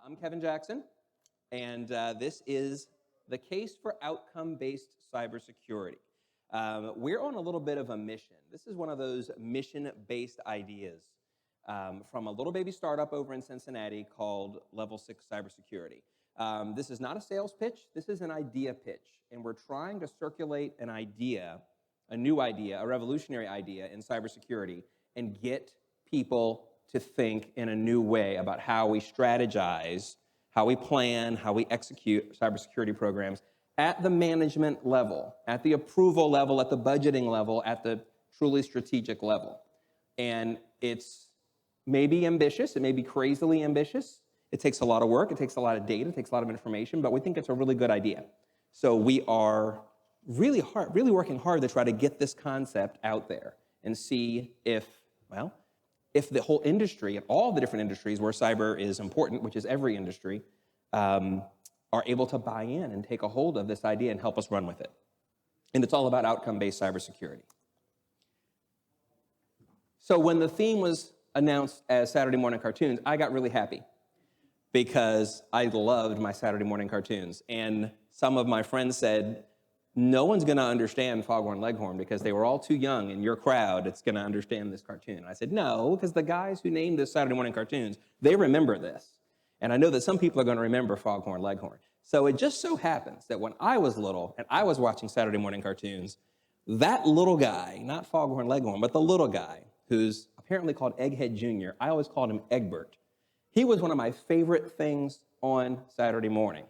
I'm Kevin Jackson, and this is the case for outcome-based cybersecurity. We're on a little bit of a mission. This is one of those mission-based ideas from a little baby startup over in Cincinnati called Level 6 Cybersecurity. This is not a sales pitch. This is an idea pitch, and we're trying to circulate an idea, a new idea, a revolutionary idea in cybersecurity, and get people to think in a new way about how we strategize, how we plan, how we execute cybersecurity programs at the management level, at the approval level, at the budgeting level, at the truly strategic level. And it's maybe ambitious, it may be crazily ambitious. It takes a lot of work, it takes a lot of data, it takes a lot of information, but we think it's a really good idea. So we are really working hard to try to get this concept out there and see if the whole industry, and all the different industries where cyber is important, which is every industry, are able to buy in and take a hold of this idea and help us run with it. And it's all about outcome-based cybersecurity. So when the theme was announced as Saturday morning cartoons, I got really happy because I loved my Saturday morning cartoons. And some of my friends said, no one's gonna understand Foghorn Leghorn because they were all too young in your crowd, it's gonna understand this cartoon. And I said, no, because the guys who named this Saturday morning cartoons, they remember this. And I know that some people are gonna remember Foghorn Leghorn. So it just so happens that when I was little and I was watching Saturday morning cartoons, that little guy, not Foghorn Leghorn, but the little guy who's apparently called Egghead Jr., I always called him Egbert. He was one of my favorite things on Saturday morning.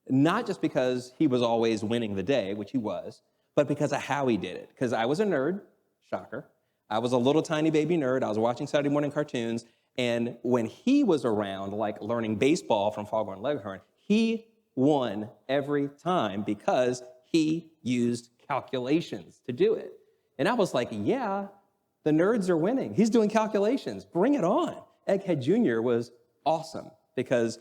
Not just because he was always winning the day, which he was, but because of how he did it. Because I was a nerd, shocker. I was a little tiny baby nerd. I was watching Saturday morning cartoons. And when he was around, like learning baseball from Foghorn Leghorn, he won every time because he used calculations to do it. And I was like, yeah, the nerds are winning. He's doing calculations. Bring it on. Egghead Jr. was awesome because,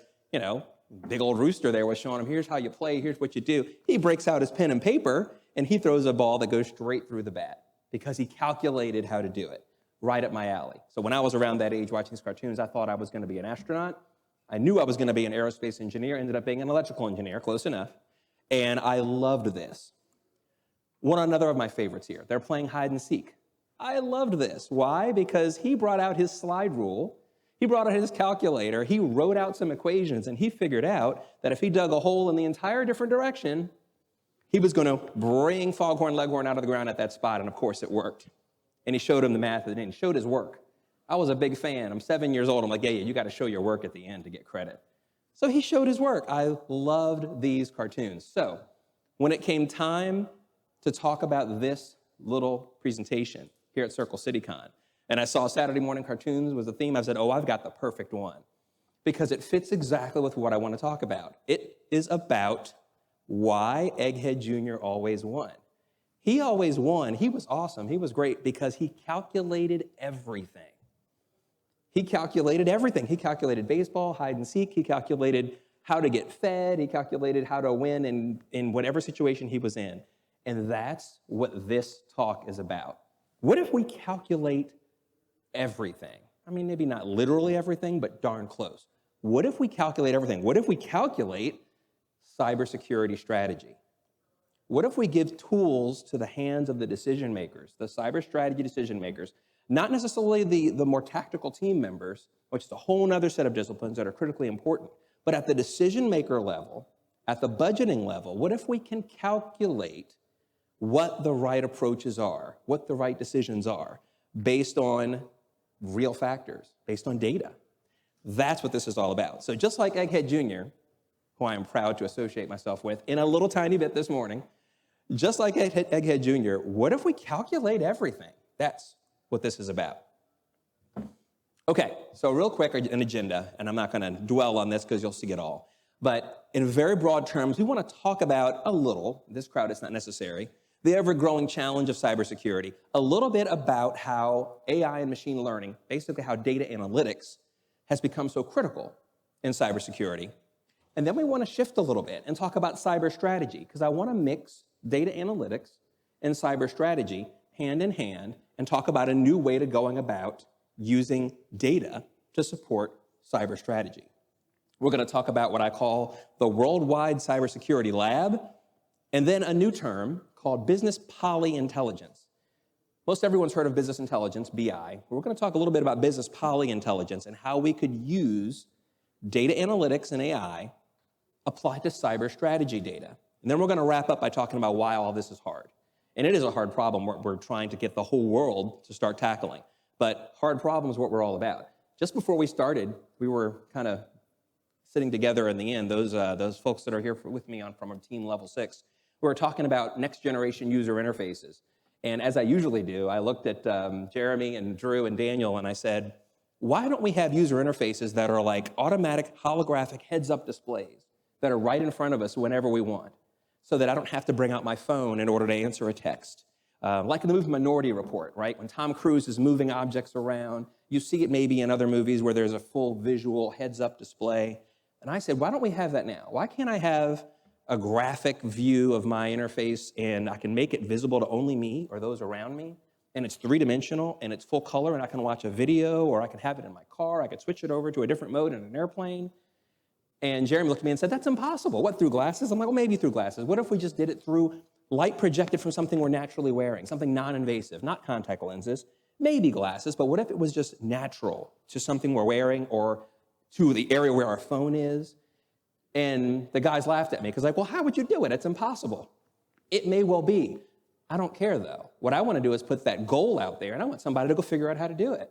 big old rooster there was showing him, here's how you play, here's what you do. He breaks out his pen and paper, and he throws a ball that goes straight through the bat because he calculated how to do it, right up my alley. So when I was around that age watching these cartoons, I thought I was gonna be an astronaut. I knew I was gonna be an aerospace engineer, ended up being an electrical engineer, close enough. And I loved this. Another of my favorites here, they're playing hide and seek. I loved this. Why? Because he brought out his slide rule. He brought out his calculator, he wrote out some equations, and he figured out that if he dug a hole in the entire different direction, he was gonna bring Foghorn Leghorn out of the ground at that spot, and of course it worked. And he showed him the math and he showed his work. I was a big fan. I'm 7 years old. I'm like, yeah, you gotta show your work at the end to get credit. So he showed his work. I loved these cartoons. So when it came time to talk about this little presentation here at CircleCityCon, and I saw Saturday morning cartoons was the theme, I said, oh, I've got the perfect one. Because it fits exactly with what I want to talk about. It is about why Egghead Jr. always won. He always won. He was awesome. He was great because he calculated everything. He calculated everything. He calculated baseball, hide and seek. He calculated how to get fed. He calculated how to win in whatever situation he was in. And that's what this talk is about. What if we calculate everything? I mean, maybe not literally everything, but darn close. What if we calculate everything? What if we calculate cybersecurity strategy? What if we give tools to the hands of the decision makers, the cyber strategy decision makers, not necessarily the more tactical team members, which is a whole other set of disciplines that are critically important, but at the decision maker level, at the budgeting level, what if we can calculate what the right approaches are, what the right decisions are, based on real factors, based on data? That's what this is all about. So just like Egghead Jr., who I am proud to associate myself with in a little tiny bit this morning, just like Egghead Jr., what if we calculate everything? That's what this is about. Okay, so real quick, an agenda, and I'm not gonna dwell on this because you'll see it all. But in very broad terms, we want to talk about a little, this crowd is not necessary, the ever-growing challenge of cybersecurity, a little bit about how AI and machine learning, basically how data analytics has become so critical in cybersecurity. And then we want to shift a little bit and talk about cyber strategy, because I want to mix data analytics and cyber strategy hand in hand and talk about a new way to going about using data to support cyber strategy. We're going to talk about what I call the Worldwide Cybersecurity Lab, and then a new term called business polyintelligence. Most everyone's heard of business intelligence, BI. We're going to talk a little bit about business polyintelligence and how we could use data analytics and AI applied to cyber strategy data. And then we're going to wrap up by talking about why all this is hard. And it is a hard problem we're trying to get the whole world to start tackling. But hard problems is what we're all about. Just before we started, we were kind of sitting together in the end, those folks that are here with me from our team level 6, we were talking about next generation user interfaces. And as I usually do, I looked at Jeremy and Drew and Daniel and I said, why don't we have user interfaces that are like automatic holographic heads-up displays that are right in front of us whenever we want, so that I don't have to bring out my phone in order to answer a text. Like in the movie Minority Report, right? When Tom Cruise is moving objects around, you see it maybe in other movies where there's a full visual heads-up display. And I said, why don't we have that now? Why can't I have a graphic view of my interface and I can make it visible to only me or those around me? And it's three-dimensional and it's full color and I can watch a video or I can have it in my car. I could switch it over to a different mode in an airplane. And Jeremy looked at me and said, that's impossible. What, through glasses? I'm like, well, maybe through glasses. What if we just did it through light projected from something we're naturally wearing, something non-invasive, not contact lenses, maybe glasses, but what if it was just natural to something we're wearing or to the area where our phone is? And the guys laughed at me because like, well, how would you do it? It's impossible. It may well be. I don't care though. What I want to do is put that goal out there and I want somebody to go figure out how to do it.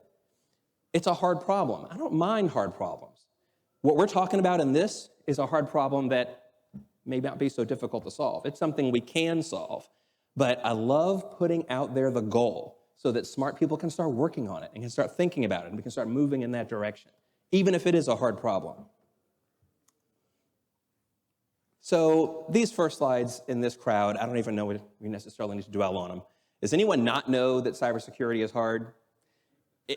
It's a hard problem. I don't mind hard problems. What we're talking about in this is a hard problem that may not be so difficult to solve. It's something we can solve, but I love putting out there the goal so that smart people can start working on it and can start thinking about it and we can start moving in that direction, even if it is a hard problem. So these first slides in this crowd, I don't even know if we necessarily need to dwell on them. Does anyone not know that cybersecurity is hard?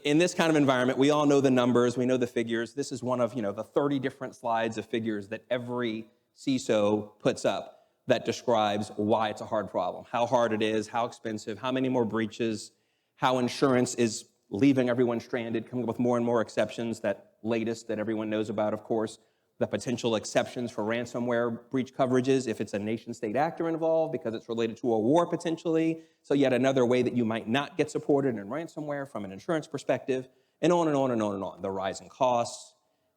In this kind of environment, we all know the numbers, we know the figures. This is one of the 30 different slides of figures that every CISO puts up that describes why it's a hard problem, how hard it is, how expensive, how many more breaches, how insurance is leaving everyone stranded, coming up with more and more exceptions, that latest that everyone knows about, of course, the potential exceptions for ransomware breach coverages if it's a nation-state actor involved because it's related to a war potentially. So yet another way that you might not get supported in ransomware from an insurance perspective, and on and on and on and on. The rising costs,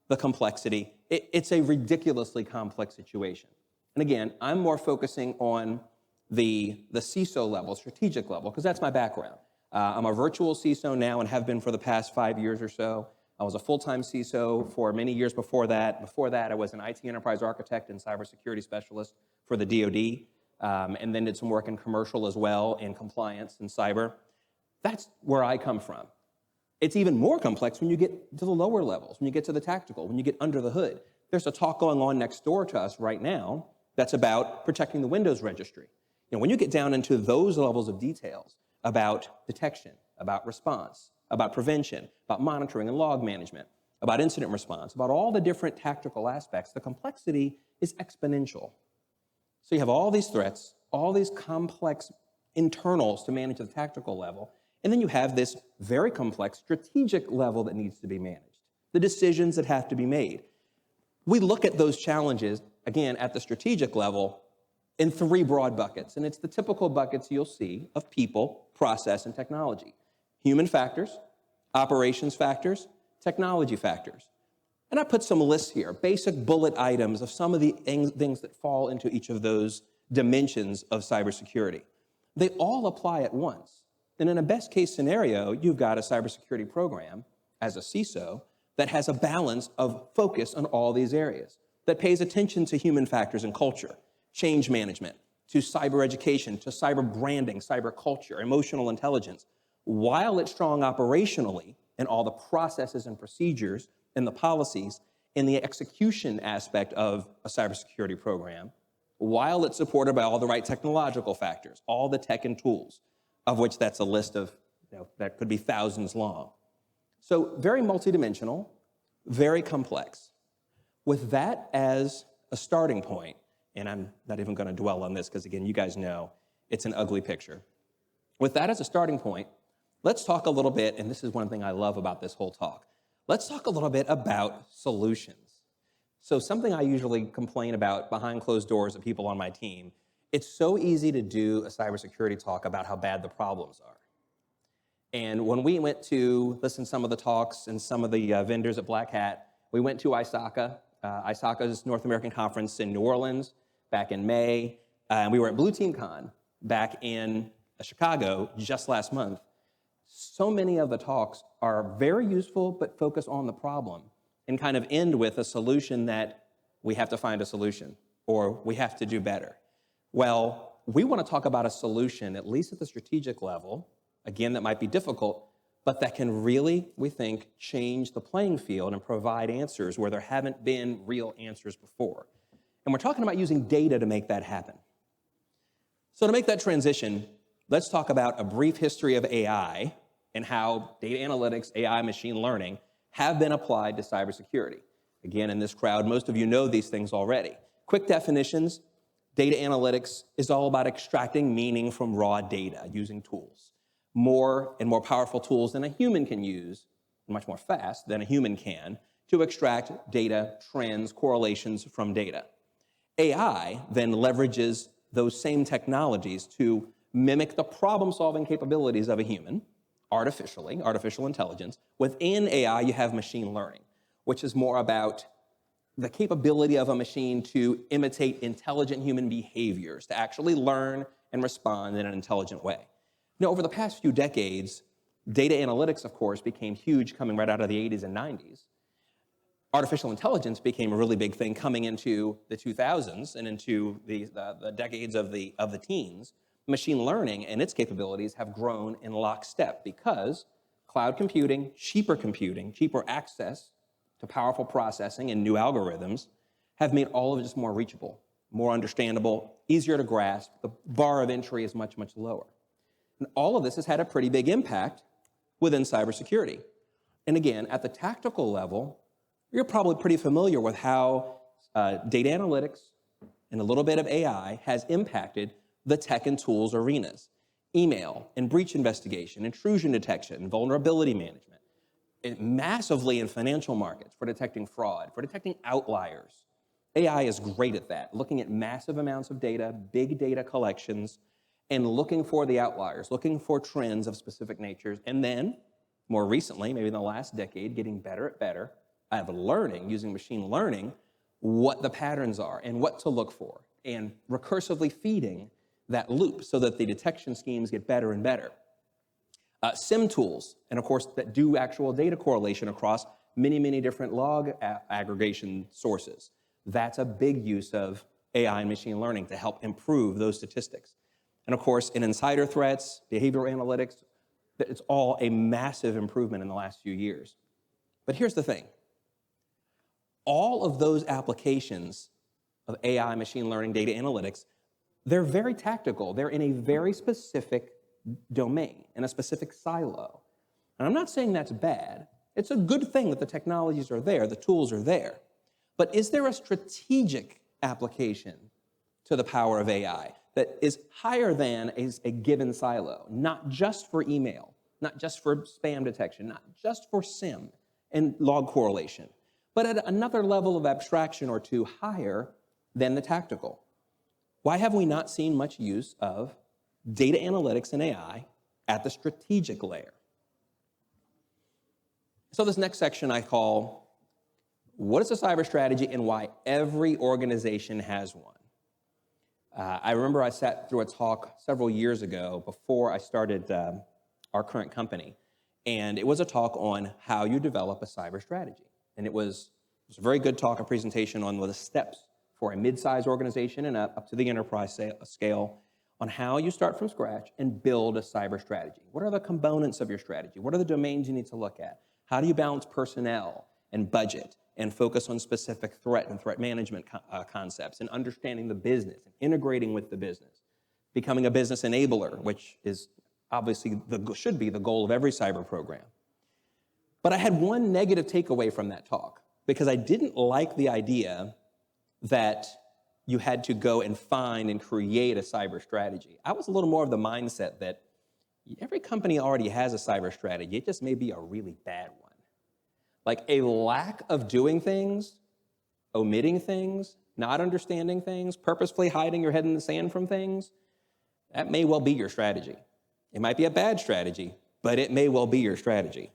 the complexity. It's a ridiculously complex situation. And again, I'm more focusing on the CISO level, strategic level, because that's my background. I'm a virtual CISO now and have been for the past 5 years or so. I was a full-time CISO for many years before that. Before that, I was an IT enterprise architect and cybersecurity specialist for the DoD, and then did some work in commercial as well in compliance and cyber. That's where I come from. It's even more complex when you get to the lower levels, when you get to the tactical, when you get under the hood. There's a talk going on next door to us right now that's about protecting the Windows registry. When you get down into those levels of details about detection, about response, about prevention, about monitoring and log management, about incident response, about all the different tactical aspects, the complexity is exponential. So you have all these threats, all these complex internals to manage at the tactical level, and then you have this very complex strategic level that needs to be managed, the decisions that have to be made. We look at those challenges, again, at the strategic level in 3 broad buckets, and it's the typical buckets you'll see of people, process, and technology. Human factors, operations factors, technology factors. And I put some lists here, basic bullet items of some of the things that fall into each of those dimensions of cybersecurity. They all apply at once. And in a best case scenario, you've got a cybersecurity program as a CISO that has a balance of focus on all these areas, that pays attention to human factors and culture, change management, to cyber education, to cyber branding, cyber culture, emotional intelligence, while it's strong operationally in all the processes and procedures and the policies in the execution aspect of a cybersecurity program, while it's supported by all the right technological factors, all the tech and tools, of which that's a list of, that could be thousands long. So very multidimensional, very complex. With that as a starting point, and I'm not even going to dwell on this because, again, you guys know it's an ugly picture. With that as a starting point, let's talk a little bit, and this is one thing I love about this whole talk. Let's talk a little bit about solutions. So something I usually complain about behind closed doors of people on my team, it's so easy to do a cybersecurity talk about how bad the problems are. And when we went to listen to some of the talks and some of the vendors at Black Hat, we went to ISACA, ISACA's North American Conference in New Orleans back in May. And we were at Blue Team Con back in Chicago just last month. So many of the talks are very useful, but focus on the problem and kind of end with a solution that we have to find a solution or we have to do better. Well, we want to talk about a solution, at least at the strategic level, again, that might be difficult, but that can really, we think, change the playing field and provide answers where there haven't been real answers before. And we're talking about using data to make that happen. So to make that transition, let's talk about a brief history of AI and how data analytics, AI, machine learning have been applied to cybersecurity. Again, in this crowd, most of you know these things already. Quick definitions: data analytics is all about extracting meaning from raw data using tools. More and more powerful tools than a human can use, much more fast than a human can, to extract data, trends, correlations from data. AI then leverages those same technologies to mimic the problem-solving capabilities of a human, artificially, artificial intelligence. Within AI, you have machine learning, which is more about the capability of a machine to imitate intelligent human behaviors, to actually learn and respond in an intelligent way. Now, over the past few decades, data analytics, of course, became huge coming right out of the 80s and 90s. Artificial intelligence became a really big thing coming into the 2000s and into the decades of the teens. Machine learning and its capabilities have grown in lockstep because cloud computing, cheaper access to powerful processing and new algorithms have made all of it just more reachable, more understandable, easier to grasp. The bar of entry is much, much lower. And all of this has had a pretty big impact within cybersecurity. And again, at the tactical level, you're probably pretty familiar with how data analytics and a little bit of AI has impacted the tech and tools arenas. Email and breach investigation, intrusion detection, vulnerability management. Massively in financial markets for detecting fraud, for detecting outliers. AI is great at that, looking at massive amounts of data, big data collections, and looking for the outliers, looking for trends of specific natures, and then, more recently, maybe in the last decade, getting better at learning, using machine learning, what the patterns are and what to look for, and recursively feeding that loop so that the detection schemes get better and better. SIM tools, and of course, that do actual data correlation across many, many different log aggregation sources. That's a big use of AI and machine learning to help improve those statistics. And of course, in insider threats, behavioral analytics, it's all a massive improvement in the last few years. But here's the thing. All of those applications of AI, machine learning, data analytics, they're very tactical. They're in a very specific domain, in a specific silo. And I'm not saying that's bad. It's a good thing that the technologies are there, the tools are there. But is there a strategic application to the power of AI that is higher than a given silo, not just for email, not just for spam detection, not just for SIM and log correlation, but at another level of abstraction or two higher than the tactical? Why have we not seen much use of data analytics and AI at the strategic layer? So this next section I call, what is a cyber strategy and why every organization has one? I remember I sat through a talk several years ago before I started our current company, and it was a talk on how you develop a cyber strategy. And it was a very good talk, a presentation on the steps for a mid-sized organization and up to the enterprise scale on how you start from scratch and build a cyber strategy. What are the components of your strategy? What are the domains you need to look at? How do you balance personnel and budget and focus on specific threat and threat management concepts and understanding the business and integrating with the business? Becoming a business enabler, which is obviously should be the goal of every cyber program. But I had one negative takeaway from that talk because I didn't like the idea that you had to go and find and create a cyber strategy. I was a little more of the mindset that every company already has a cyber strategy. It just may be a really bad one. Like a lack of doing things omitting things, not understanding things, purposefully hiding your head in the sand from things, that may well be your strategy. It might be a bad strategy, but it may well be your strategy.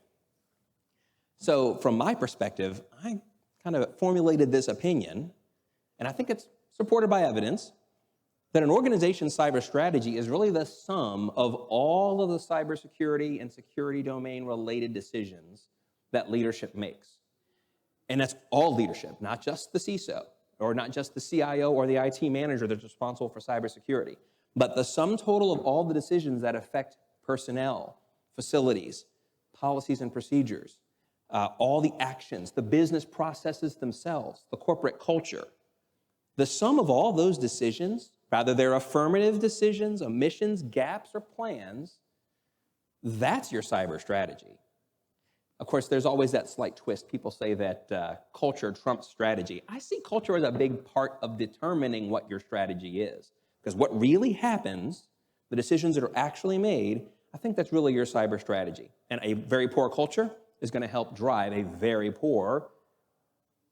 So from my perspective, I kind of formulated this opinion, and I think it's supported by evidence, that an organization's cyber strategy is really the sum of all of the cybersecurity and security domain related decisions that leadership makes. And that's all leadership, not just the CISO, or not just the CIO or the IT manager that's responsible for cybersecurity, but the sum total of all the decisions that affect personnel, facilities, policies and procedures, all the actions, the business processes themselves, the corporate culture. The sum of all those decisions, whether they're affirmative decisions, omissions, gaps, or plans, that's your cyber strategy. Of course, there's always that slight twist. People say that culture trumps strategy. I see culture as a big part of determining what your strategy is. Because what really happens, the decisions that are actually made, I think that's really your cyber strategy. And a very poor culture is going to help drive a very poor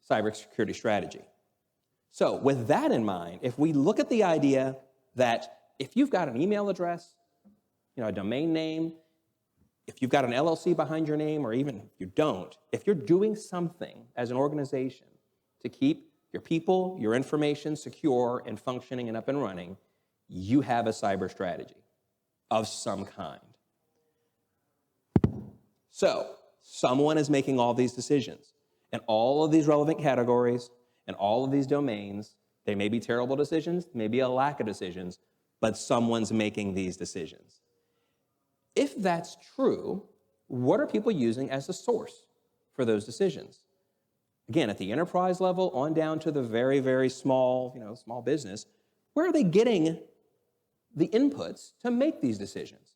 cybersecurity strategy. So with that in mind, if we look at the idea that if you've got an email address, a domain name, if you've got an LLC behind your name, or even if you don't, if you're doing something as an organization to keep your people, your information secure and functioning and up and running, you have a cyber strategy of some kind. So someone is making all these decisions, and all of these relevant categories and all of these domains. They may be terrible decisions, maybe a lack of decisions, but someone's making these decisions. If that's true, what are people using as the source for those decisions? Again, at the enterprise level, on down to the very, very small, small business, where are they getting the inputs to make these decisions?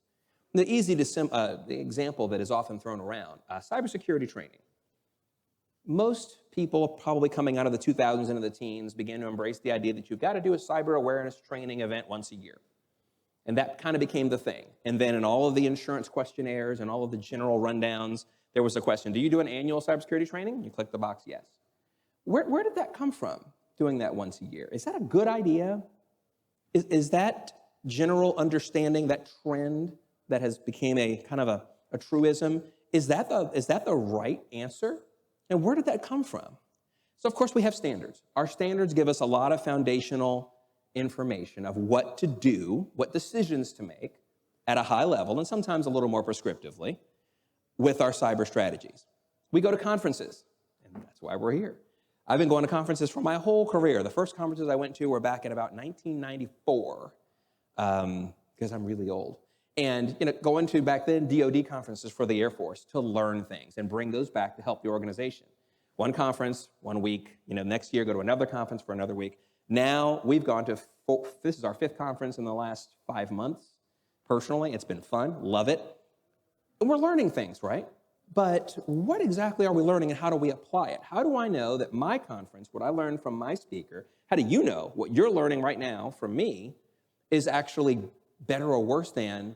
The example that is often thrown around, cybersecurity training. Most people probably coming out of the 2000s into the teens began to embrace the idea that you've got to do a cyber awareness training event once a year. And that kind of became the thing. And then in all of the insurance questionnaires and all of the general rundowns, there was a question, do you do an annual cybersecurity training? You click the box, yes. Where did that come from, doing that once a year? Is that a good idea? Is that general understanding, that trend that has become a kind of a truism, is that the right answer? And where did that come from? So of course we have standards. Our standards give us a lot of foundational information of what to do, what decisions to make at a high level, and sometimes a little more prescriptively, with our cyber strategies. We go to conferences, and that's why we're here. I've been going to conferences for my whole career. The first conferences I went to were back in about 1994, because I'm really old. And going to, back then, DoD conferences for the Air Force to learn things and bring those back to help the organization. One conference, 1 week, next year go to another conference for another week. Now we've gone to, this is our 5th conference in the last 5 months. Personally, it's been fun, love it. And we're learning things, right? But what exactly are we learning and how do we apply it? How do I know that my conference, what I learned from my speaker, how do you know what you're learning right now from me is actually better or worse than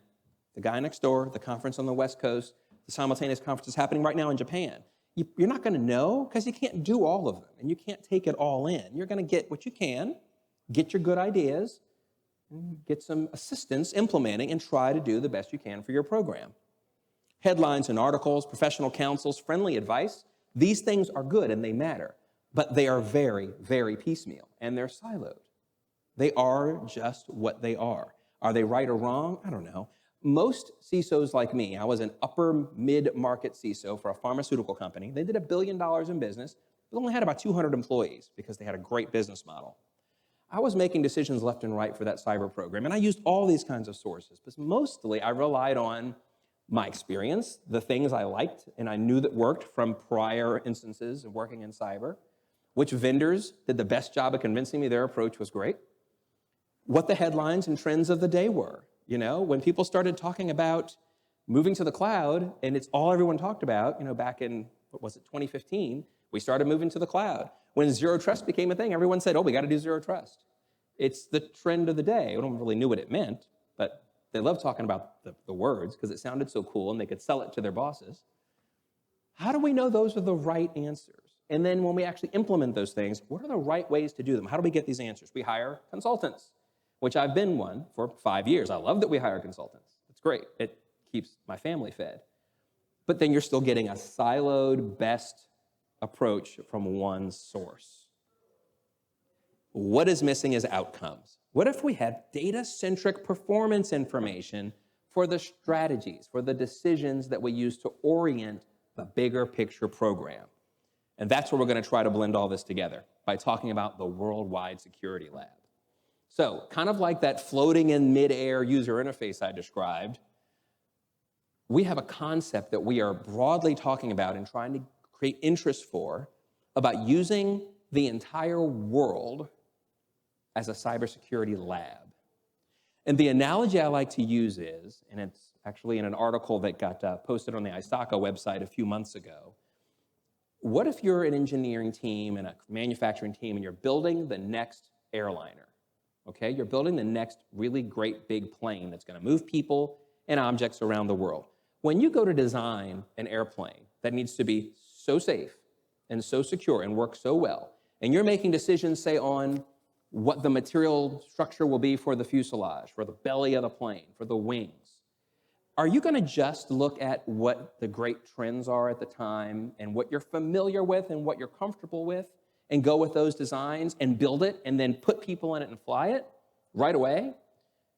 the guy next door, the conference on the West Coast, the simultaneous conferences happening right now in Japan? You're not going to know because you can't do all of them and you can't take it all in. You're going to get what you can, get your good ideas, get some assistance implementing, and try to do the best you can for your program. Headlines and articles, professional counsels, friendly advice, these things are good and they matter, but they are very, very piecemeal and they're siloed. They are just what they are. Are they right or wrong? I don't know. Most CISOs like me, I was an upper mid-market CISO for a pharmaceutical company. They did $1 billion in business, but only had about 200 employees because they had a great business model. I was making decisions left and right for that cyber program, and I used all these kinds of sources, but mostly I relied on my experience, the things I liked and I knew that worked from prior instances of working in cyber, which vendors did the best job of convincing me their approach was great, what the headlines and trends of the day were. When people started talking about moving to the cloud, and it's all everyone talked about, back in, 2015, we started moving to the cloud. When zero trust became a thing, everyone said, oh, we got to do zero trust. It's the trend of the day. We don't really knew what it meant, but they loved talking about the words because it sounded so cool and they could sell it to their bosses. How do we know those are the right answers? And then when we actually implement those things, what are the right ways to do them? How do we get these answers? We hire consultants, which I've been one for 5 years. I love that we hire consultants. It's great. It keeps my family fed. But then you're still getting a siloed best approach from one source. What is missing is outcomes. What if we had data-centric performance information for the strategies, for the decisions that we use to orient the bigger picture program? And that's where we're going to try to blend all this together by talking about the Worldwide Security Lab. So, kind of like that floating in midair user interface I described, we have a concept that we are broadly talking about and trying to create interest for about using the entire world as a cybersecurity lab. And the analogy I like to use is, and it's actually in an article that got posted on the ISACA website a few months ago, what if you're an engineering team and a manufacturing team and you're building the next airliner, okay? You're building the next really great big plane that's gonna move people and objects around the world. When you go to design an airplane that needs to be so safe and so secure and work so well, and you're making decisions, say, on what the material structure will be for the fuselage, for the belly of the plane, for the wings, are you going to just look at what the great trends are at the time and what you're familiar with and what you're comfortable with and go with those designs and build it and then put people in it and fly it right away?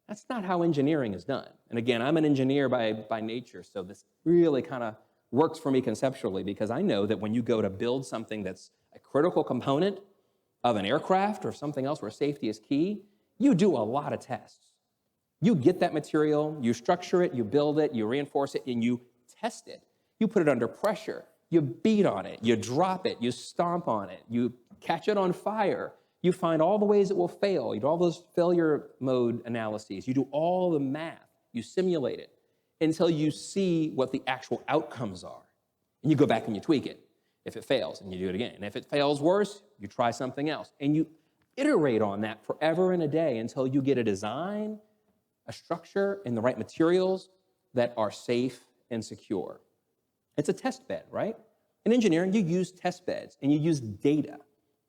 That's not how engineering is done. And again, I'm an engineer by nature, so this really kind of works for me conceptually because I know that when you go to build something that's a critical component of an aircraft or something else where safety is key, you do a lot of tests. You get that material, you structure it, you build it, you reinforce it, and you test it. You put it under pressure, you beat on it, you drop it, you stomp on it, you catch it on fire, you find all the ways it will fail, you do all those failure mode analyses, you do all the math, you simulate it until you see what the actual outcomes are. And you go back and you tweak it. If it fails, and you do it again. And if it fails worse, you try something else. And you iterate on that forever and a day until you get a design, a structure, and the right materials that are safe and secure. It's a test bed, right? In engineering, you use test beds, and you use data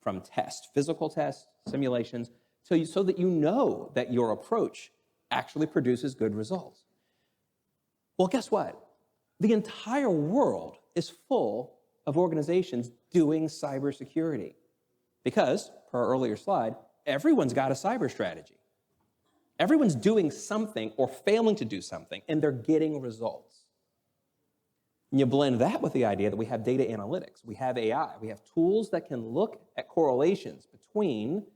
from tests, physical tests, simulations, so that you know that your approach actually produces good results. Well, guess what? The entire world is full of organizations doing cybersecurity. Because, per our earlier slide, everyone's got a cyber strategy. Everyone's doing something or failing to do something, and they're getting results. And you blend that with the idea that we have data analytics, we have AI, we have tools that can look at correlations between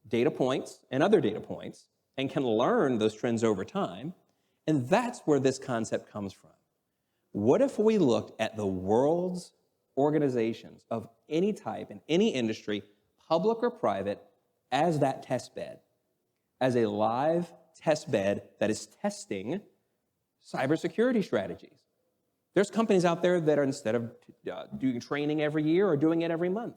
data points and other data points and can learn those trends over time, and that's where this concept comes from. What if we looked at the world's organizations of any type in any industry, public or private, as that test bed, as a live test bed that is testing cybersecurity strategies? There's companies out there that are, instead of doing training every year, are doing it every month.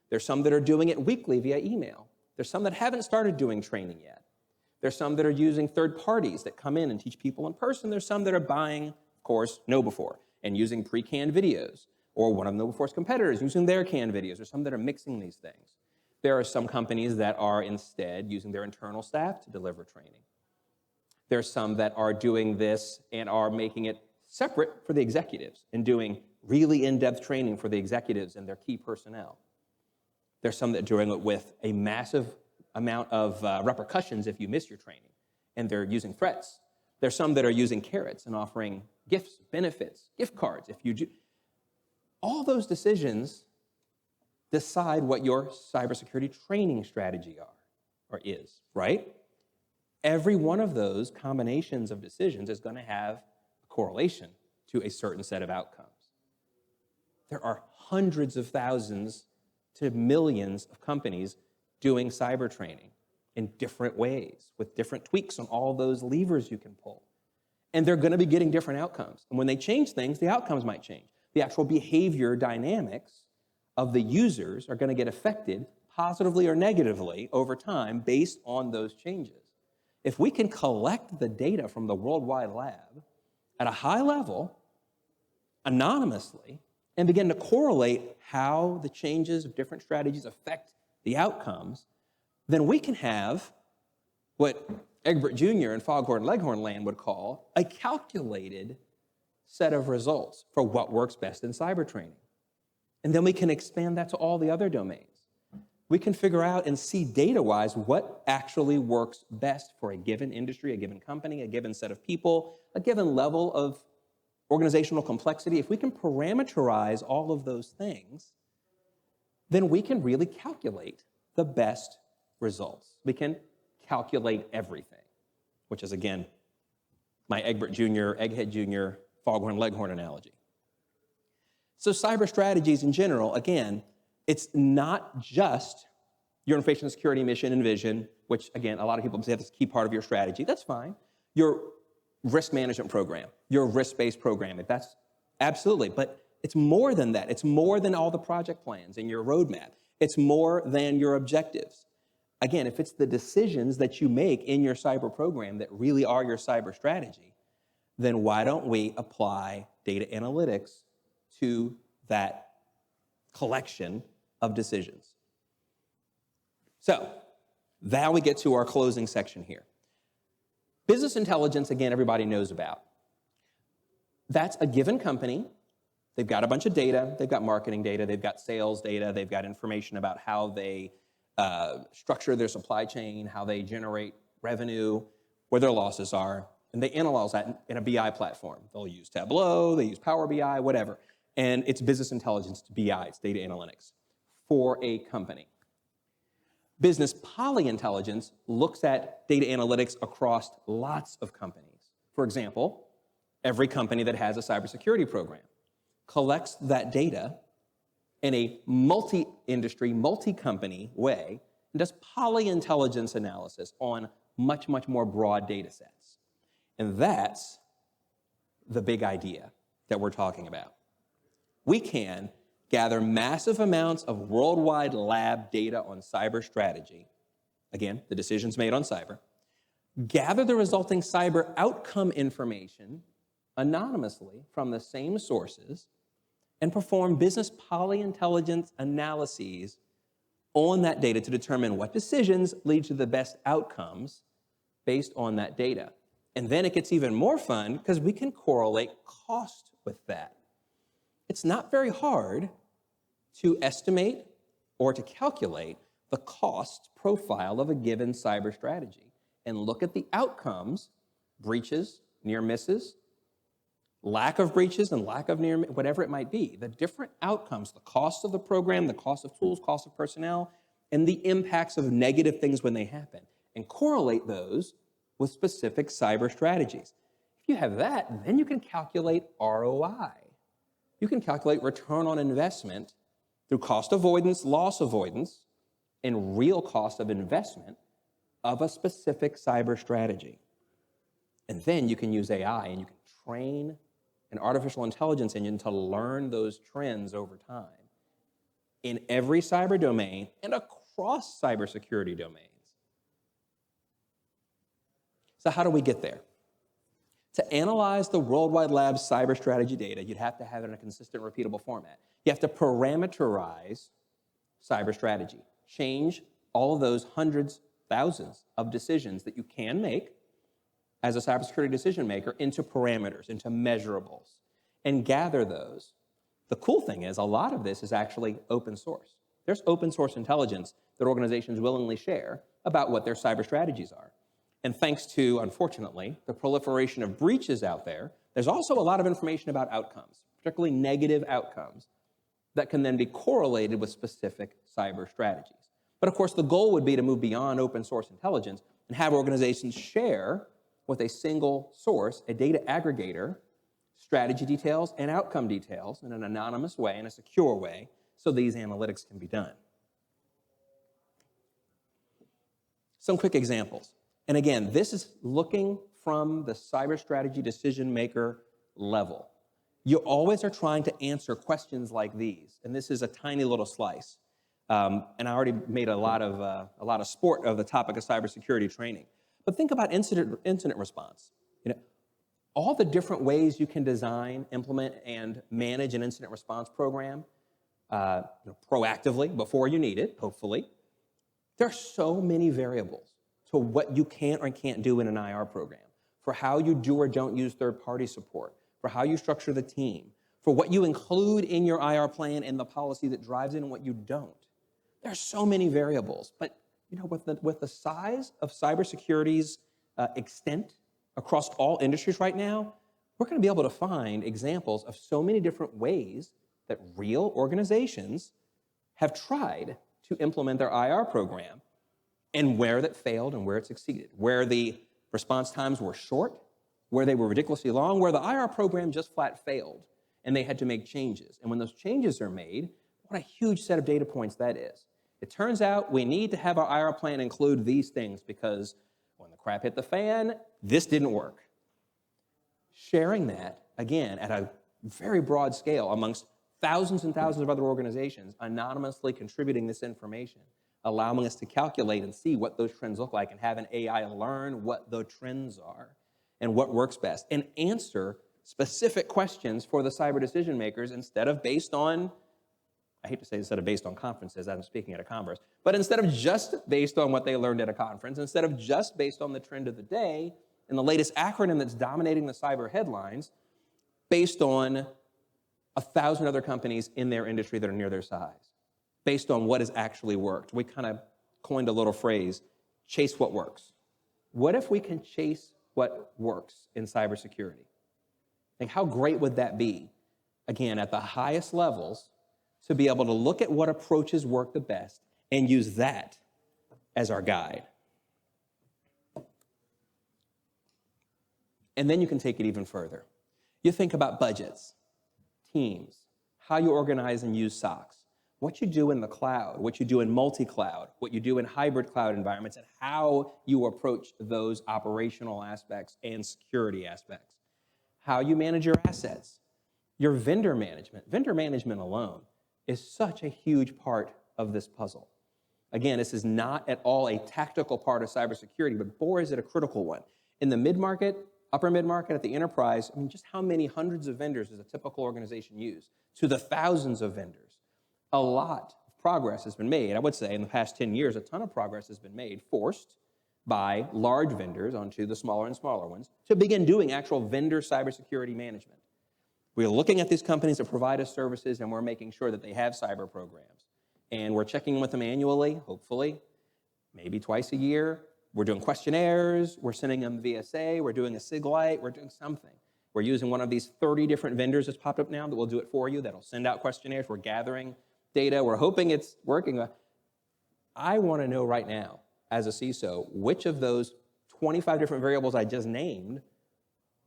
There's some that are doing it weekly via email. There's some that haven't started doing training yet. There's some that are using third parties that come in and teach people in person. There's some that are buying, of course, KnowBe4 and using pre-canned videos, or one of KnowBe4's competitors using their canned videos. There's some that are mixing these things. There are some companies that are instead using their internal staff to deliver training. There's some that are doing this and are making it separate for the executives and doing really in-depth training for the executives and their key personnel. There's some that are doing it with a massive amount of repercussions if you miss your training, and they're using threats. There's some that are using carrots and offering gifts, benefits, gift cards if you do. All those decisions decide what your cybersecurity training strategy is, right? Every one of those combinations of decisions is going to have a correlation to a certain set of outcomes. There are hundreds of thousands to millions of companies doing cyber training in different ways, with different tweaks on all those levers you can pull. And they're going to be getting different outcomes. And when they change things, the outcomes might change. The actual behavior dynamics of the users are going to get affected positively or negatively over time based on those changes. If we can collect the data from the worldwide lab at a high level, anonymously, and begin to correlate how the changes of different strategies affect the outcomes, then we can have what Egbert Jr. and Foghorn Leghorn land would call a calculated set of results for what works best in cyber training. And then we can expand that to all the other domains. We can figure out and see data-wise what actually works best for a given industry, a given company, a given set of people, a given level of organizational complexity. If we can parameterize all of those things, then we can really calculate the best results. We can calculate everything, which is, again, my Egbert Jr., Egghead Jr., Foghorn Leghorn analogy. So cyber strategies in general, again, it's not just your information security mission and vision, which, again, a lot of people say that's a key part of your strategy. That's fine. Your risk management program, your risk-based program, that's absolutely. But it's more than that. It's more than all the project plans and your roadmap. It's more than your objectives. Again, if it's the decisions that you make in your cyber program that really are your cyber strategy, then why don't we apply data analytics to that collection of decisions? So now we get to our closing section here. Business intelligence, again, everybody knows about. That's a given company. They've got a bunch of data. They've got marketing data. They've got sales data. They've got information about how they structure their supply chain, how they generate revenue, where their losses are, and they analyze that in a BI platform. They'll use Tableau, they use Power BI, whatever. And it's business intelligence, it's BI, it's data analytics for a company. Business polyintelligence looks at data analytics across lots of companies. For example, every company that has a cybersecurity program collects that data in a multi-industry, multi-company way, and does polyintelligence analysis on much, much more broad data sets. And that's the big idea that we're talking about. We can gather massive amounts of worldwide lab data on cyber strategy, again, the decisions made on cyber, gather the resulting cyber outcome information anonymously from the same sources, and perform business polyintelligence analyses on that data to determine what decisions lead to the best outcomes based on that data. And then it gets even more fun because we can correlate cost with that. It's not very hard to estimate or to calculate the cost profile of a given cyber strategy and look at the outcomes, breaches, near misses, lack of breaches and lack of near, whatever it might be, the different outcomes, the cost of the program, the cost of tools, cost of personnel, and the impacts of negative things when they happen, and correlate those with specific cyber strategies. If you have that, then you can calculate ROI. You can calculate return on investment through cost avoidance, loss avoidance, and real cost of investment of a specific cyber strategy. And then you can use AI and you can train an artificial intelligence engine to learn those trends over time in every cyber domain and across cybersecurity domains. So how do we get there? To analyze the worldwide lab's cyber strategy data, you'd have to have it in a consistent, repeatable format. You have to parameterize cyber strategy. Change all of those hundreds, thousands of decisions that you can make as a cybersecurity decision maker into parameters, into measurables, and gather those. The cool thing is a lot of this is actually open source. There's open source intelligence that organizations willingly share about what their cyber strategies are. And thanks to, unfortunately, the proliferation of breaches out there, there's also a lot of information about outcomes, particularly negative outcomes, that can then be correlated with specific cyber strategies. But of course, the goal would be to move beyond open source intelligence and have organizations share with a single source, a data aggregator, strategy details and outcome details in an anonymous way, in a secure way, so these analytics can be done. Some quick examples. And again, this is looking from the cyber strategy decision maker level. You always are trying to answer questions like these, and this is a tiny little slice. And I already made a lot of sport of the topic of cybersecurity training. But think about incident response. all the different ways you can design, implement, and manage an incident response program proactively before you need it, hopefully. There are so many variables to what you can or can't do in an IR program, for how you do or don't use third-party support, for how you structure the team, for what you include in your IR plan and the policy that drives it and what you don't. There are so many variables, but with the size of cybersecurity's extent across all industries right now, we're going to be able to find examples of so many different ways that real organizations have tried to implement their IR program, and where that failed and where it succeeded, where the response times were short, where they were ridiculously long, where the IR program just flat failed and they had to make changes. And when those changes are made, what a huge set of data points that is. It turns out we need to have our IR plan include these things because when the crap hit the fan, this didn't work. Sharing that, again, at a very broad scale amongst thousands and thousands of other organizations, anonymously contributing this information, allowing us to calculate and see what those trends look like and have an AI learn what the trends are and what works best, and answer specific questions for the cyber decision makers instead of based on, I hate to say instead of based on conferences, I'm speaking at a conference, but instead of just based on what they learned at a conference, instead of just based on the trend of the day and the latest acronym that's dominating the cyber headlines, based on 1,000 other companies in their industry that are near their size, based on what has actually worked. We kind of coined a little phrase, chase what works. What if we can chase what works in cybersecurity? Like, how great would that be, again, at the highest levels, to be able to look at what approaches work the best and use that as our guide? And then you can take it even further. You think about budgets, teams, how you organize and use SOCs, what you do in the cloud, what you do in multi-cloud, what you do in hybrid cloud environments, and how you approach those operational aspects and security aspects, how you manage your assets, your vendor management. Vendor management alone is such a huge part of this puzzle. Again, this is not at all a tactical part of cybersecurity, but boy, is it a critical one. In the mid-market, upper mid-market, at the enterprise, just how many hundreds of vendors does a typical organization use? To the thousands of vendors. A lot of progress has been made. I would say in the past 10 years, a ton of progress has been made, forced by large vendors onto the smaller and smaller ones to begin doing actual vendor cybersecurity management. We're looking at these companies that provide us services, and we're making sure that they have cyber programs. And we're checking with them annually, hopefully, maybe twice a year. We're doing questionnaires, we're sending them VSA, we're doing a SigLite, we're doing something. We're using one of these 30 different vendors that's popped up now that will do it for you, that'll send out questionnaires. We're gathering data, we're hoping it's working. I want to know right now, as a CISO, which of those 25 different variables I just named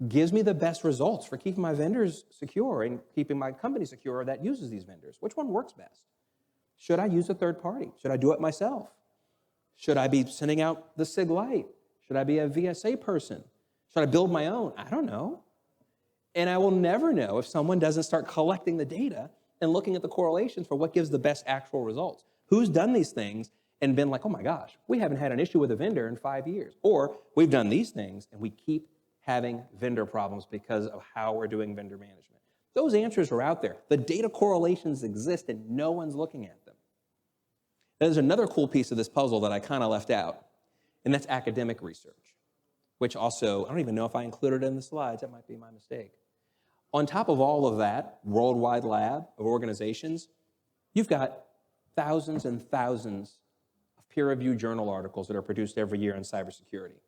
gives me the best results for keeping my vendors secure and keeping my company secure that uses these vendors. Which one works best? Should I use a third party? Should I do it myself? Should I be sending out the SigLite? Should I be a VSA person? Should I build my own? I don't know. And I will never know if someone doesn't start collecting the data and looking at the correlations for what gives the best actual results. Who's done these things and been like, oh my gosh, we haven't had an issue with a vendor in 5 years. Or we've done these things and we keep having vendor problems because of how we're doing vendor management. Those answers are out there. The data correlations exist and no one's looking at them. There's another cool piece of this puzzle that I kind of left out, and that's academic research, which also, I don't even know if I included it in the slides. That might be my mistake. On top of all of that worldwide lab of organizations, you've got thousands and thousands of peer-reviewed journal articles that are produced every year in cybersecurity.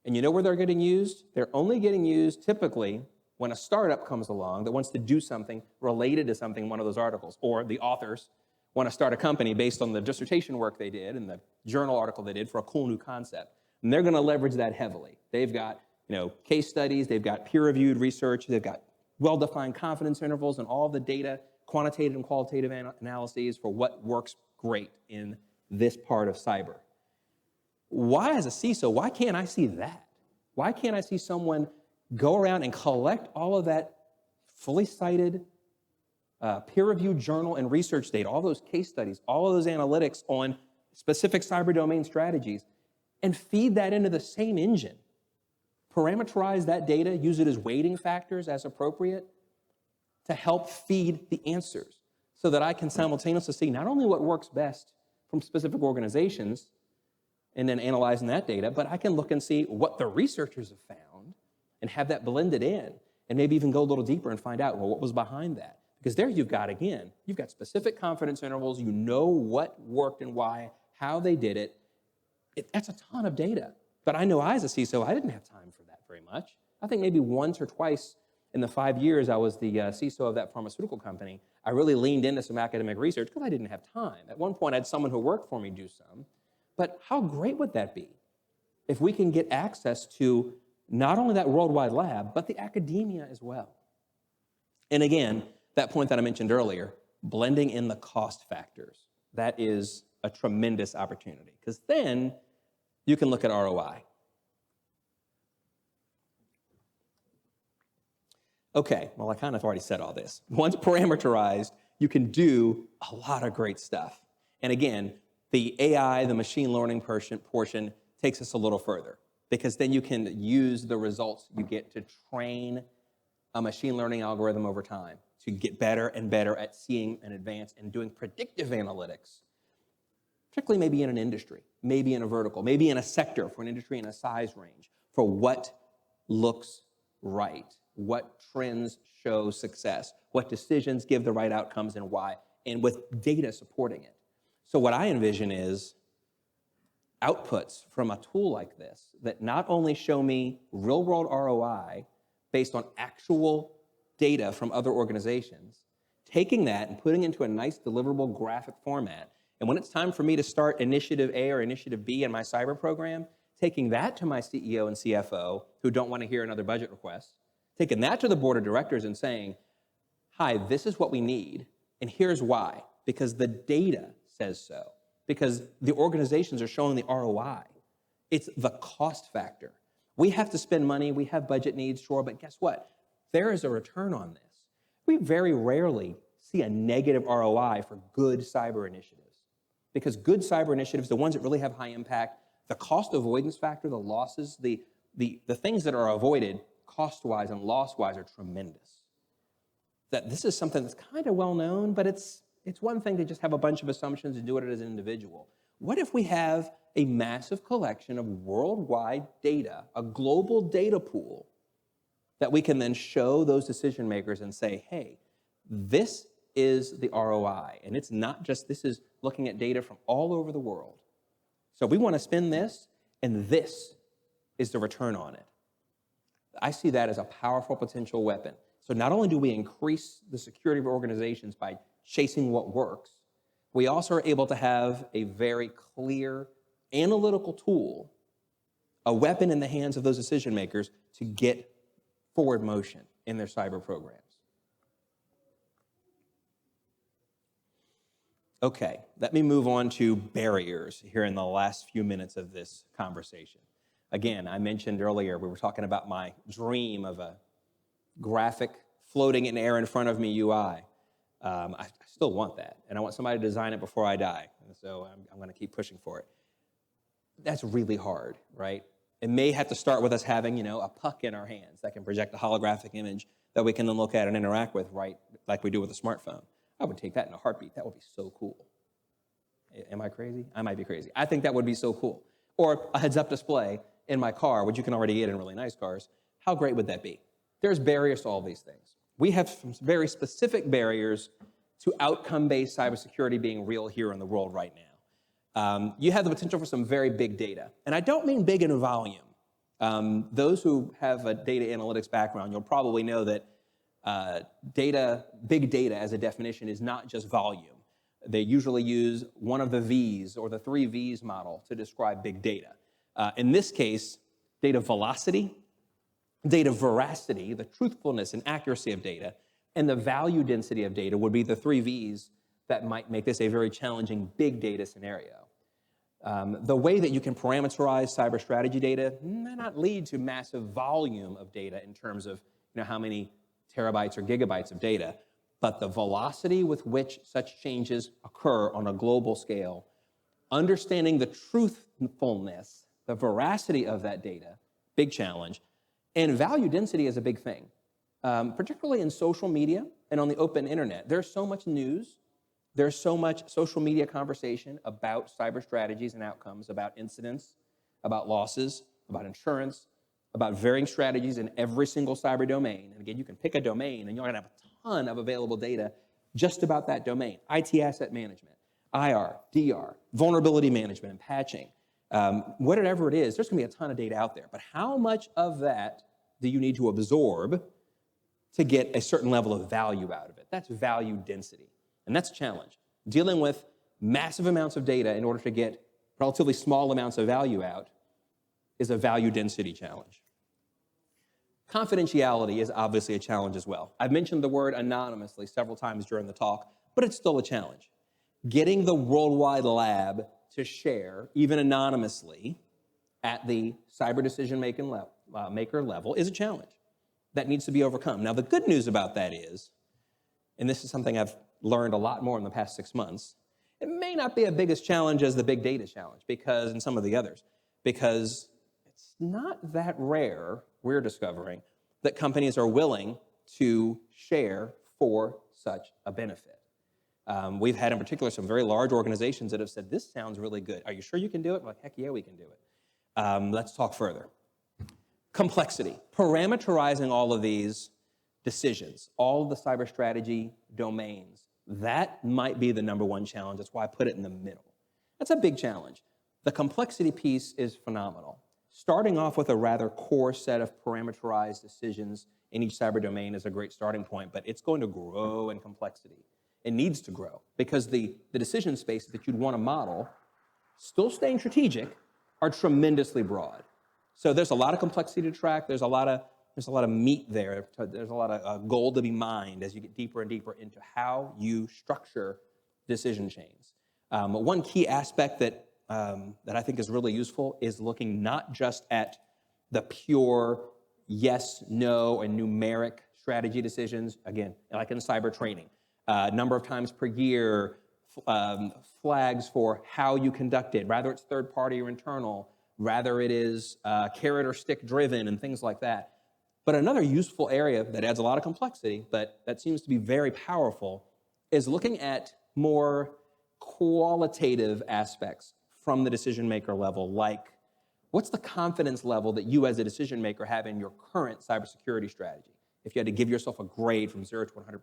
And you know where they're getting used? They're only getting used typically when a startup comes along that wants to do something related to something in one of those articles, or the authors want to start a company based on the dissertation work they did and the journal article they did for a cool new concept. And they're going to leverage that heavily. They've got case studies, they've got peer-reviewed research, they've got well-defined confidence intervals and all the data, quantitative and qualitative analyses for what works great in this part of cyber. Why, as a CISO, why can't I see that? Why can't I see someone go around and collect all of that fully cited peer-reviewed journal and research data, all those case studies, all of those analytics on specific cyber domain strategies, and feed that into the same engine parameterize that data, use it as weighting factors as appropriate to help feed the answers so that I can simultaneously see not only what works best from specific organizations and then analyzing that data, but I can look and see what the researchers have found and have that blended in and maybe even go a little deeper and find out, well, what was behind that? Because there you've got specific confidence intervals, you know what worked and why, how they did it. That's a ton of data. But I know I, as a CISO, I didn't have time for that very much. I think maybe once or twice in the 5 years I was the CISO of that pharmaceutical company, I really leaned into some academic research because I didn't have time. At one point, I had someone who worked for me do some. But how great would that be if we can get access to not only that worldwide lab, but the academia as well? And again, that point that I mentioned earlier, blending in the cost factors, that is a tremendous opportunity because then you can look at ROI. Okay, well, I kind of already said all this. Once parameterized, you can do a lot of great stuff. And again, the AI, the machine learning portion takes us a little further because then you can use the results you get to train a machine learning algorithm over time to get better and better at seeing and advance and doing predictive analytics, particularly maybe in an industry, maybe in a vertical, maybe in a sector for an industry in a size range for what looks right, what trends show success, what decisions give the right outcomes and why, and with data supporting it. So what I envision is outputs from a tool like this that not only show me real-world ROI based on actual data from other organizations, taking that and putting it into a nice deliverable graphic format. And when it's time for me to start Initiative A or Initiative B in my cyber program, taking that to my CEO and CFO who don't want to hear another budget request, taking that to the board of directors and saying, hi, this is what we need, and here's why. Because the data says so. Because the organizations are showing the ROI. It's the cost factor. We have to spend money, we have budget needs, sure, but guess what? There is a return on this. We very rarely see a negative ROI for good cyber initiatives. Because good cyber initiatives, the ones that really have high impact, the cost avoidance factor, the losses, the things that are avoided cost-wise and loss-wise are tremendous. That this is something that's kind of well known, but it's one thing to just have a bunch of assumptions and do it as an individual. What if we have a massive collection of worldwide data, a global data pool, that we can then show those decision makers and say, hey, this is the ROI. And it's not just, this is looking at data from all over the world. So we want to spend this, and this is the return on it. I see that as a powerful potential weapon. So not only do we increase the security of organizations by chasing what works, we also are able to have a very clear analytical tool, a weapon in the hands of those decision makers to get forward motion in their cyber programs. Okay, let me move on to barriers here in the last few minutes of this conversation. Again, I mentioned earlier, we were talking about my dream of a graphic floating in air in front of me UI. I still want that, and I want somebody to design it before I die, and so I'm going to keep pushing for it. That's really hard, right? It may have to start with us having, a puck in our hands that can project a holographic image that we can then look at and interact with, right, like we do with a smartphone. I would take that in a heartbeat. That would be so cool. Am I crazy? I might be crazy. I think that would be so cool. Or a heads-up display in my car, which you can already get in really nice cars. How great would that be? There's barriers to all these things. We have some very specific barriers to outcome-based cybersecurity being real here in the world right now. You have the potential for some very big data. And I don't mean big in volume. Those who have a data analytics background, you'll probably know that big data as a definition is not just volume. They usually use one of the V's or the 3 V's model to describe big data. In this case, data velocity, data veracity, the truthfulness and accuracy of data, and the value density of data would be the 3 V's that might make this a very challenging big data scenario. The way that you can parameterize cyber strategy data may not lead to massive volume of data in terms of how many terabytes or gigabytes of data, but the velocity with which such changes occur on a global scale, understanding the truthfulness, the veracity of that data, big challenge, And value density is a big thing, particularly in social media and on the open internet. There's so much news. There's so much social media conversation about cyber strategies and outcomes, about incidents, about losses, about insurance, about varying strategies in every single cyber domain. And again, you can pick a domain and you're gonna have a ton of available data just about that domain. IT asset management, IR, DR, vulnerability management and patching. Whatever it is, there's gonna be a ton of data out there. But how much of that do you need to absorb to get a certain level of value out of it? That's value density. And that's a challenge. Dealing with massive amounts of data in order to get relatively small amounts of value out is a value density challenge. Confidentiality is obviously a challenge as well. I've mentioned the word anonymously several times during the talk, but it's still a challenge. Getting the worldwide lab to share, even anonymously, at the cyber decision maker level is a challenge that needs to be overcome. Now, the good news about that is, and this is something I've learned a lot more in the past 6 months, it may not be a big as challenge as the big data challenge and some of the others, because it's not that rare, we're discovering, that companies are willing to share for such a benefit. We've had in particular some very large organizations that have said, this sounds really good. Are you sure you can do it? We're like, heck yeah, we can do it. Let's talk further. Complexity, parameterizing all of these decisions, all of the cyber strategy domains, that might be the number one challenge. That's why I put it in the middle. That's a big challenge. The complexity piece is phenomenal. Starting off with a rather core set of parameterized decisions in each cyber domain is a great starting point, but it's going to grow in complexity. It needs to grow because the decision spaces that you'd want to model, still staying strategic, are tremendously broad. So there's a lot of complexity to track. There's a lot of meat there. There's a lot of gold to be mined as you get deeper and deeper into how you structure decision chains. One key aspect that I think is really useful is looking not just at the pure yes, no, and numeric strategy decisions, again, like in cyber training, number of times per year, flags for how you conduct it, rather it's third party or internal, rather it is carrot or stick driven and things like that. But another useful area that adds a lot of complexity, but that seems to be very powerful, is looking at more qualitative aspects from the decision maker level, like what's the confidence level that you as a decision maker have in your current cybersecurity strategy? If you had to give yourself a grade from 0 to 100%.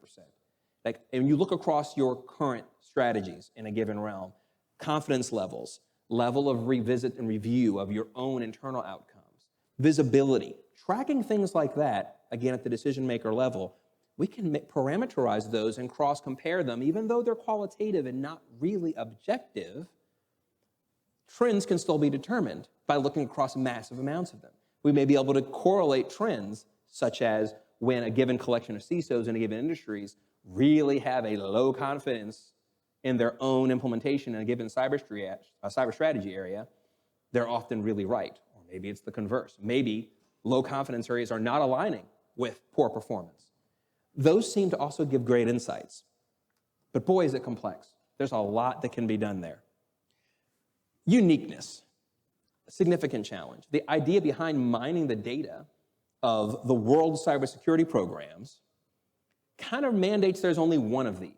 Like, and you look across your current strategies in a given realm, confidence levels, level of revisit and review of your own internal outcomes, visibility, tracking things like that, again, at the decision maker level, we can parameterize those and cross-compare them, even though they're qualitative and not really objective. Trends can still be determined by looking across massive amounts of them. We may be able to correlate trends, such as when a given collection of CISOs in a given industries really have a low confidence in their own implementation in a given cyber strategy area, they're often really right. Or maybe it's the converse. Maybe low confidence areas are not aligning with poor performance. Those seem to also give great insights. But boy, is it complex. There's a lot that can be done there. Uniqueness, a significant challenge. The idea behind mining the data of the world cybersecurity programs kind of mandates there's only one of these.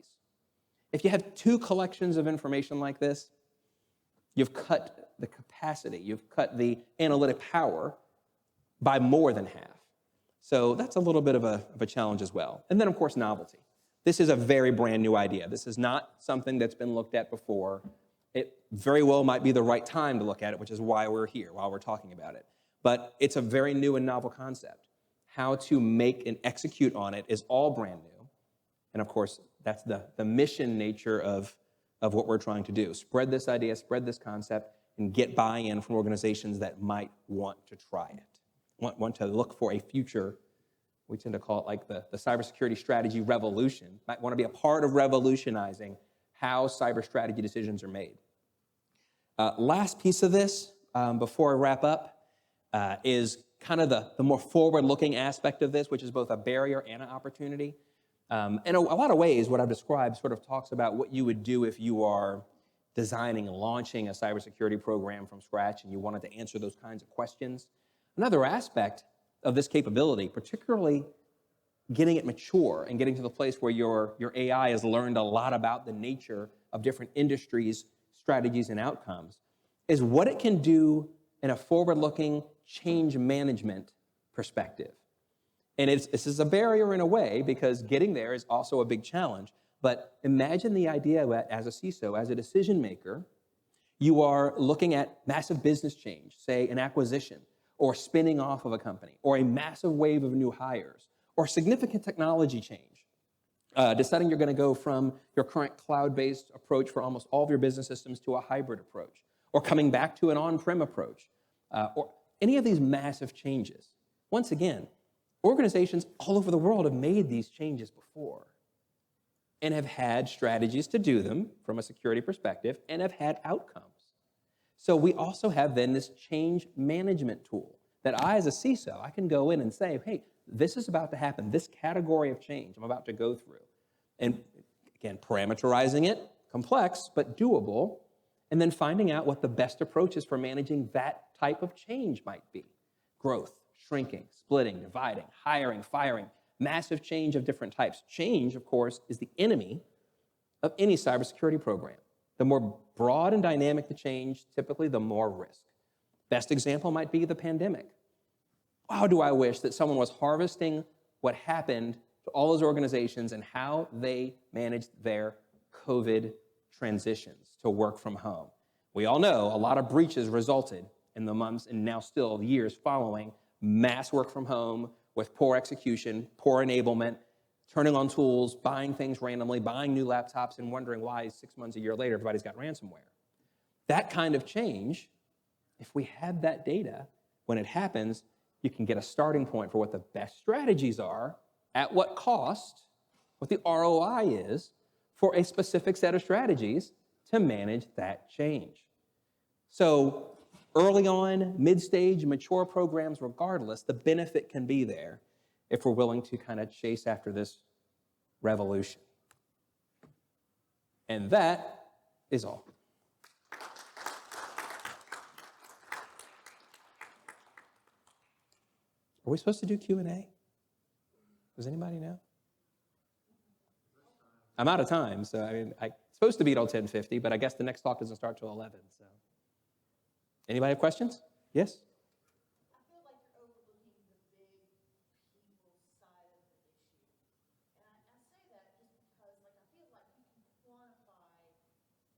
If you have two collections of information like this, you've cut the capacity, you've cut the analytic power by more than half. So that's a little bit of a challenge as well. And then, of course, novelty. This is a very brand new idea. This is not something that's been looked at before. It very well might be the right time to look at it, which is why we're here, while we're talking about it. But it's a very new and novel concept. How to make and execute on it is all brand new. And of course, that's the mission nature of what we're trying to do. Spread this idea, spread this concept, and get buy-in from organizations that might want to try it, want to look for a future. We tend to call it like the cybersecurity strategy revolution. Might want to be a part of revolutionizing how cyber strategy decisions are made. Last piece of this, before I wrap up, is kind of the more forward-looking aspect of this, which is both a barrier and an opportunity. In a lot of ways, what I've described sort of talks about what you would do if you are designing and launching a cybersecurity program from scratch and you wanted to answer those kinds of questions. Another aspect of this capability, particularly getting it mature and getting to the place where your AI has learned a lot about the nature of different industries, strategies, and outcomes, is what it can do in a forward-looking change management perspective. And this is a barrier in a way, because getting there is also a big challenge. But imagine the idea that as a CISO, as a decision maker, you are looking at massive business change, say an acquisition, or spinning off of a company, or a massive wave of new hires, or significant technology change. Deciding you're going to go from your current cloud-based approach for almost all of your business systems to a hybrid approach, or coming back to an on-prem approach, or any of these massive changes. Once again, organizations all over the world have made these changes before and have had strategies to do them from a security perspective and have had outcomes. So we also have then this change management tool that I, as a CISO, I can go in and say, hey, this is about to happen, this category of change I'm about to go through. And again, parameterizing it, complex, but doable, and then finding out what the best approaches for managing that type of change might be. Growth, shrinking, splitting, dividing, hiring, firing, massive change of different types. Change, of course, is the enemy of any cybersecurity program. The more broad and dynamic the change, typically the more risk. Best example might be the pandemic. Wow, do I wish that someone was harvesting what happened to all those organizations and how they managed their COVID transitions to work from home. We all know a lot of breaches resulted in the months and now still years following mass work from home with poor execution, poor enablement, turning on tools, buying things randomly, buying new laptops, and wondering why 6 months, a year later, everybody's got ransomware. That kind of change, if we had that data, when it happens, you can get a starting point for what the best strategies are, at what cost, what the ROI is for a specific set of strategies to manage that change. So early on, mid-stage, mature programs, regardless, the benefit can be there if we're willing to kind of chase after this revolution. And that is all. Are we supposed to do Q&A? Does anybody know? I'm out of time, so I mean, it's supposed to be till 10:50, but I guess the next talk doesn't start till 11. So, anybody have questions? Yes. I feel like you're overlooking the big people side of the issue, and I say that just because, like, I feel like you can quantify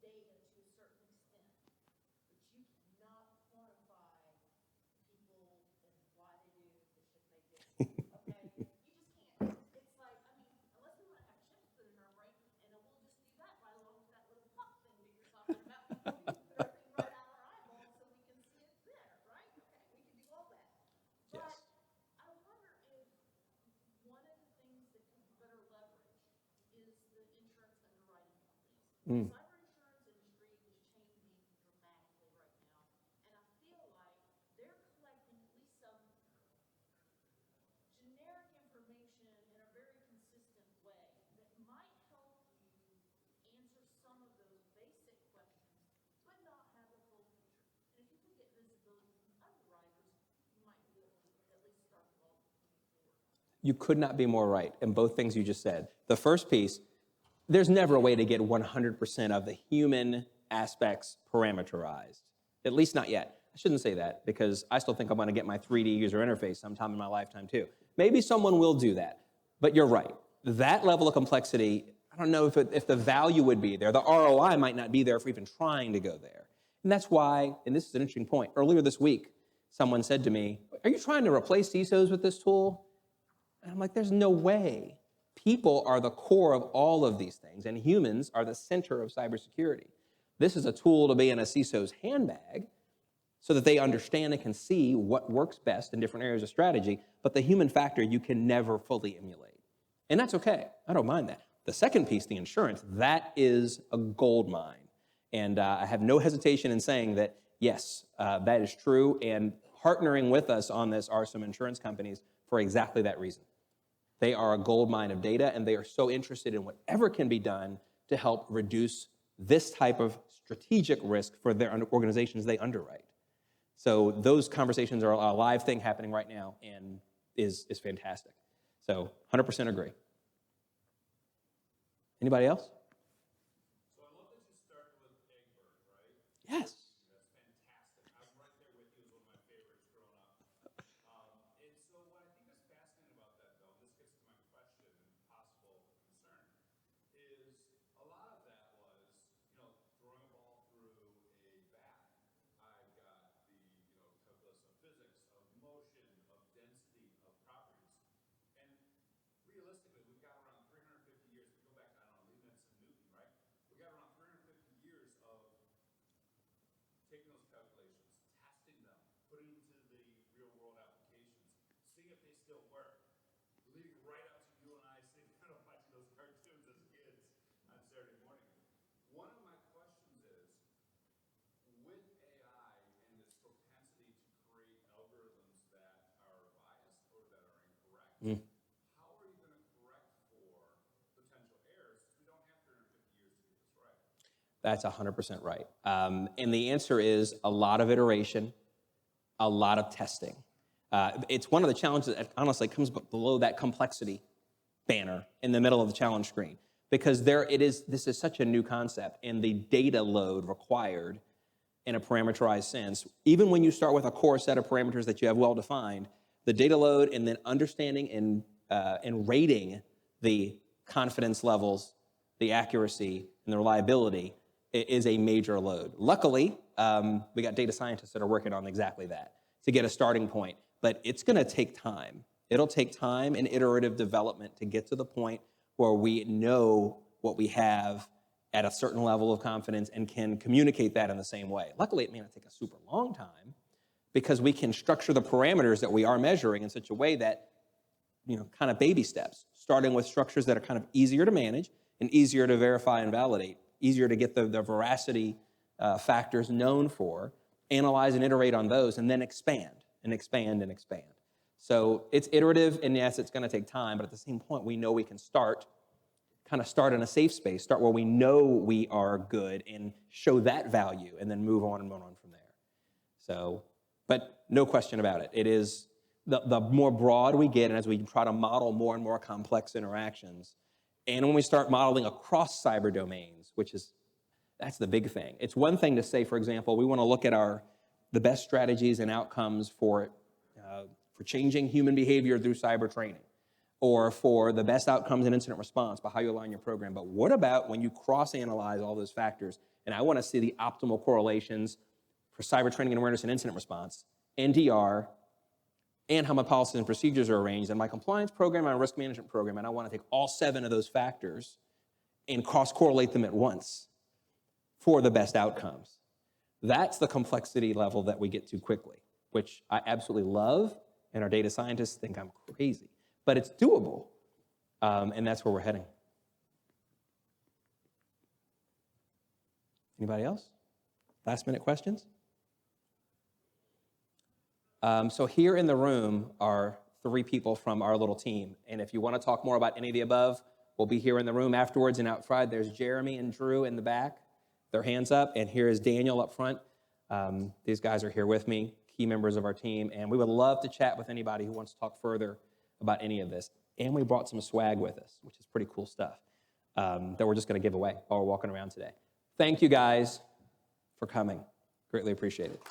data to a certain extent, but you cannot quantify people and why they do the shit they do. Okay, you just can't. It's like, I mean, unless we want to have chips put in our brain, and then we'll just do that right along with that little pop thing that you're talking about. We can put our thing right out our eyeball so we can see it there, right? Okay, we can do all that. But Yes. I wonder if one of the things that could be better leverage is the insurance underwriting companies. Mm. Cyber insurance industry is changing dramatically right now, and I feel like they're collecting at least some generic information in a very consistent way that might help you answer some of those basic questions, but not have the full picture. And if you could get visibility from underwriters, you might be able to at least start developing moving forward. You could not be more right in both things you just said. The first piece, there's never a way to get 100% of the human aspects parameterized, at least not yet. I shouldn't say that because I still think I'm going to get my 3D user interface sometime in my lifetime too. Maybe someone will do that, but you're right. That level of complexity, I don't know if the value would be there. The ROI might not be there if we're even trying to go there. And that's why, and this is an interesting point, earlier this week, someone said to me, are you trying to replace CISOs with this tool? And I'm like, there's no way. People are the core of all of these things, and humans are the center of cybersecurity. This is a tool to be in a CISO's handbag so that they understand and can see what works best in different areas of strategy, but the human factor you can never fully emulate. And that's okay. I don't mind that. The second piece, the insurance, that is a gold mine. And I have no hesitation in saying that, yes, that is true, and partnering with us on this are some insurance companies for exactly that reason. They are a gold mine of data, and they are so interested in whatever can be done to help reduce this type of strategic risk for their organizations they underwrite. So those conversations are a live thing happening right now, and is fantastic. So 100% agree. Anybody else? So I love that you started with Egbert, right? Yes. That's fantastic. I'm right there with you. It was one of my favorites growing up. And so what I think is fascinating about that, though, and this gets to my question and possible concern, is a lot of that was, throwing a ball through a bat. I've got the, calculus of physics, of motion, of density, of properties. And realistically, we've got around 350 years. If you go back, I don't know, Leibniz and Newton, right? We got around 350 years of taking those calculations, testing them, putting them to the real world applications, seeing if they still work. Leading right up to you and I sitting kind of watching those cartoons as kids on Saturday morning. One of my questions is, with AI and its propensity to create algorithms that are biased or that are incorrect, how are you going to correct for potential errors? We don't have 350 years to get this right. That's 100% right. And the answer is a lot of iteration, a lot of testing. It's one of the challenges that honestly comes below that complexity banner in the middle of the challenge screen, because this is such a new concept, and the data load required in a parameterized sense, even when you start with a core set of parameters that you have well defined, the data load and then understanding and rating the confidence levels, the accuracy, and the reliability is a major load. Luckily, we got data scientists that are working on exactly that to get a starting point, but it's gonna take time. It'll take time and iterative development to get to the point where we know what we have at a certain level of confidence and can communicate that in the same way. Luckily, it may not take a super long time because we can structure the parameters that we are measuring in such a way that, kind of baby steps, starting with structures that are kind of easier to manage and easier to verify and validate, easier to get the veracity factors known for, analyze and iterate on those, and then expand and expand and expand. So it's iterative, and yes, it's going to take time, but at the same point, we know we can start in a safe space, start where we know we are good and show that value, and then move on and move on from there. So, but no question about it. It is the more broad we get, and as we try to model more and more complex interactions, and when we start modeling across cyber domains, that's the big thing. It's one thing to say, for example, we want to look at the best strategies and outcomes for changing human behavior through cyber training, or for the best outcomes in incident response by how you align your program. But what about when you cross-analyze all those factors, and I want to see the optimal correlations for cyber training and awareness and incident response, NDR, and how my policies and procedures are arranged, and my compliance program, my risk management program, and I want to take all 7 of those factors and cross-correlate them at once for the best outcomes. That's the complexity level that we get to quickly, which I absolutely love, and our data scientists think I'm crazy, but it's doable, and that's where we're heading. Anybody else? Last minute questions? So here in the room are 3 people from our little team, and if you want to talk more about any of the above, we'll be here in the room afterwards, and outside there's Jeremy and Drew in the back, their hands up, and here is Daniel up front. These guys are here with me, key members of our team, and we would love to chat with anybody who wants to talk further about any of this. And we brought some swag with us, which is pretty cool stuff that we're just going to give away while we're walking around today. Thank you guys for coming. Greatly appreciate it.